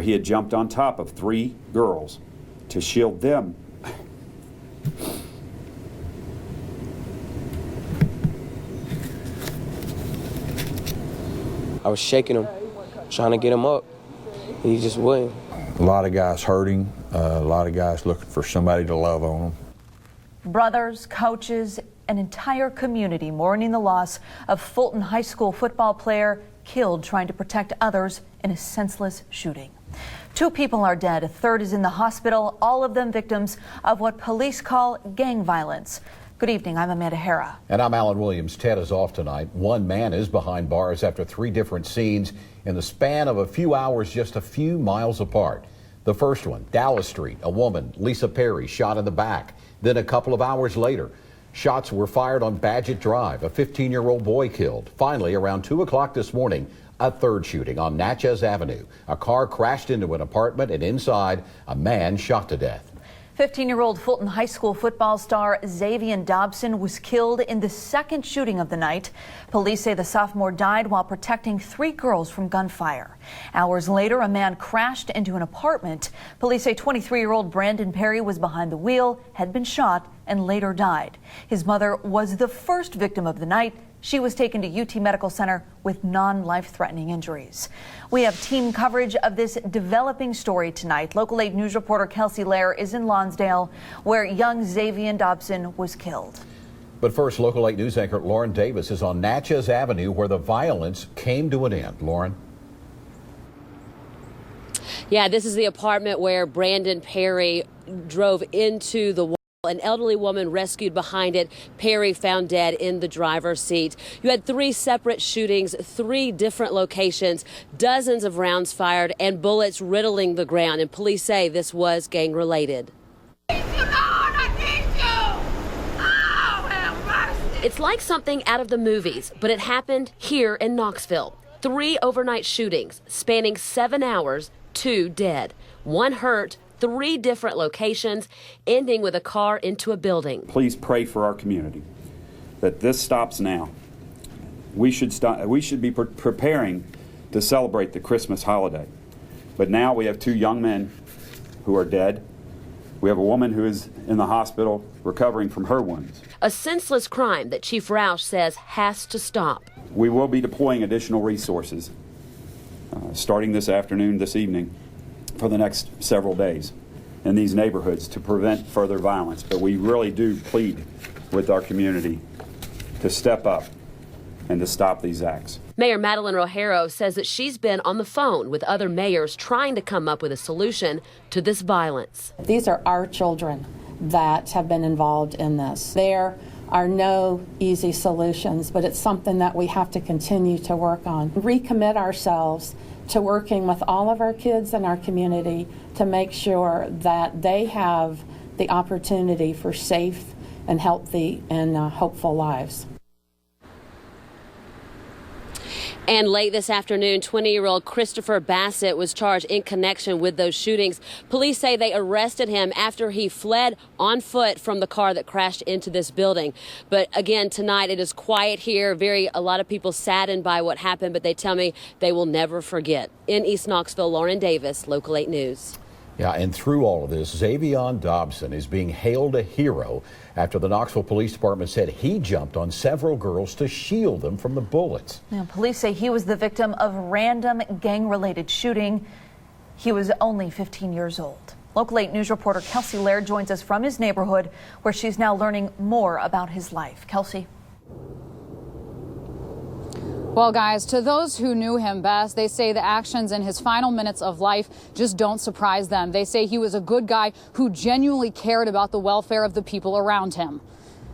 He had jumped on top of 3 girls to shield them. I was shaking him, trying to get him up. He just wouldn't. A lot of guys hurting, a lot of guys looking for somebody to love on them. Brothers, coaches, an entire community mourning the loss of Fulton High School football player killed trying to protect others in a senseless shooting. 2 people are dead, a third is in the hospital, all of them victims of what police call gang violence. Good evening, I'm Amanda Hara. And I'm Alan Williams. Ted is off tonight. 1 man is behind bars after 3 different scenes in the span of a few hours just a few miles apart. The first one, Dallas Street, a woman, Lisa Perry, shot in the back. Then a couple of hours later, shots were fired on Badgett Drive, a 15-year-old boy killed. Finally, around 2 o'clock this morning, a third shooting on Natchez Avenue. A car crashed into an apartment and inside, a man shot to death. 15-year-old Fulton High School football star Xavian Dobson was killed in the second shooting of the night. Police say the sophomore died while protecting 3 girls from gunfire. Hours later, a man crashed into an apartment. Police say 23-year-old Brandon Perry was behind the wheel, had been shot, and later died. His mother was the first victim of the night. She was taken to UT Medical Center with non-life-threatening injuries. We have team coverage of this developing story tonight. Local 8 News reporter Kelsey Lair is in Lonsdale, where young Xavian Dobson was killed. But first, Local 8 News anchor Lauren Davis is on Natchez Avenue, where the violence came to an end. Lauren. Yeah, this is the apartment where Brandon Perry drove into the wall. An elderly woman rescued behind it. Perry found dead in the driver's seat. You had 3 separate shootings, 3 different locations, dozens of rounds fired, and bullets riddling the ground. And police say this was gang related. It's like something out of the movies, but it happened here in Knoxville. 3 overnight shootings spanning 7 hours, 2 dead, 1 hurt, 3 different locations, ending with a car into a building. Please pray for our community that this stops now. We should be preparing to celebrate the Christmas holiday. But now we have 2 young men who are dead. We have a woman who is in the hospital recovering from her wounds. A senseless crime that Chief Roush says has to stop. We will be deploying additional resources starting this afternoon, this evening, for the next several days in these neighborhoods to prevent further violence. But we really do plead with our community to step up and to stop these acts. Mayor Madeline Rojero says that she's been on the phone with other mayors trying to come up with a solution to this violence. These are our children that have been involved in this. There are no easy solutions, but it's something that we have to continue to work on. Recommit ourselves to working with all of our kids in our community to make sure that they have the opportunity for safe and healthy and hopeful lives. And late this afternoon, 20-year-old Christopher Bassett was charged in connection with those shootings. Police say they arrested him after he fled on foot from the car that crashed into this building. But again, tonight it is quiet here. A lot of people saddened by what happened, but they tell me they will never forget. In East Knoxville, Lauren Davis, Local 8 News. Yeah, and through all of this, Xavian Dobson is being hailed a hero after the Knoxville Police Department said he jumped on several girls to shield them from the bullets. Now, police say he was the victim of random gang-related shooting. He was only 15 years old. Local 8 News reporter Kelsey Lair joins us from his neighborhood, where she's now learning more about his life. Kelsey. Well, guys, to those who knew him best, they say the actions in his final minutes of life just don't surprise them. They say he was a good guy who genuinely cared about the welfare of the people around him.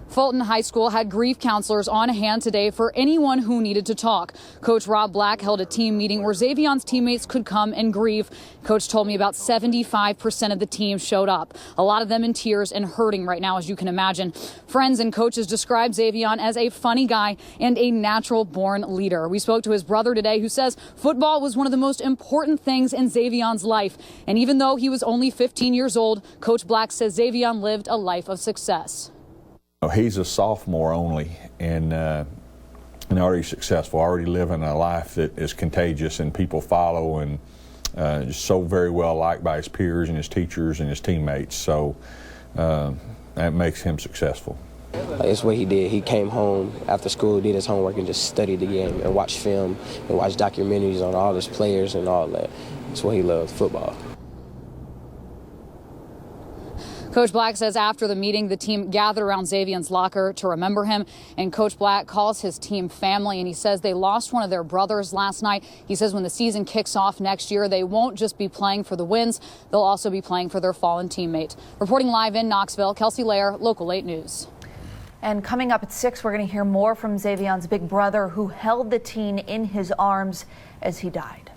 Fulton High School had grief counselors on hand today for anyone who needed to talk. Coach Rob Black held a team meeting where Xavian's teammates could come and grieve. Coach told me about 75% of the team showed up, a lot of them in tears and hurting right now, as you can imagine. Friends and coaches described Xavian as a funny guy and a natural-born leader. We spoke to his brother today, who says football was one of the most important things in Xavian's life. And even though he was only 15 years old, Coach Black says Xavian lived a life of success. He's a sophomore only and already successful, already living a life that is contagious and people follow and just so very well liked by his peers and his teachers and his teammates. So that makes him successful. It's what he did. He came home after school, did his homework, and just studied the game and watched film and watched documentaries on all his players and all that. That's what he loved, football. Coach Black says after the meeting, the team gathered around Xavion's locker to remember him. And Coach Black calls his team family, and he says they lost one of their brothers last night. He says when the season kicks off next year, they won't just be playing for the wins. They'll also be playing for their fallen teammate. Reporting live in Knoxville, Kelsey Lair, Local 8 News. And coming up at 6, we're going to hear more from Xavion's big brother who held the teen in his arms as he died.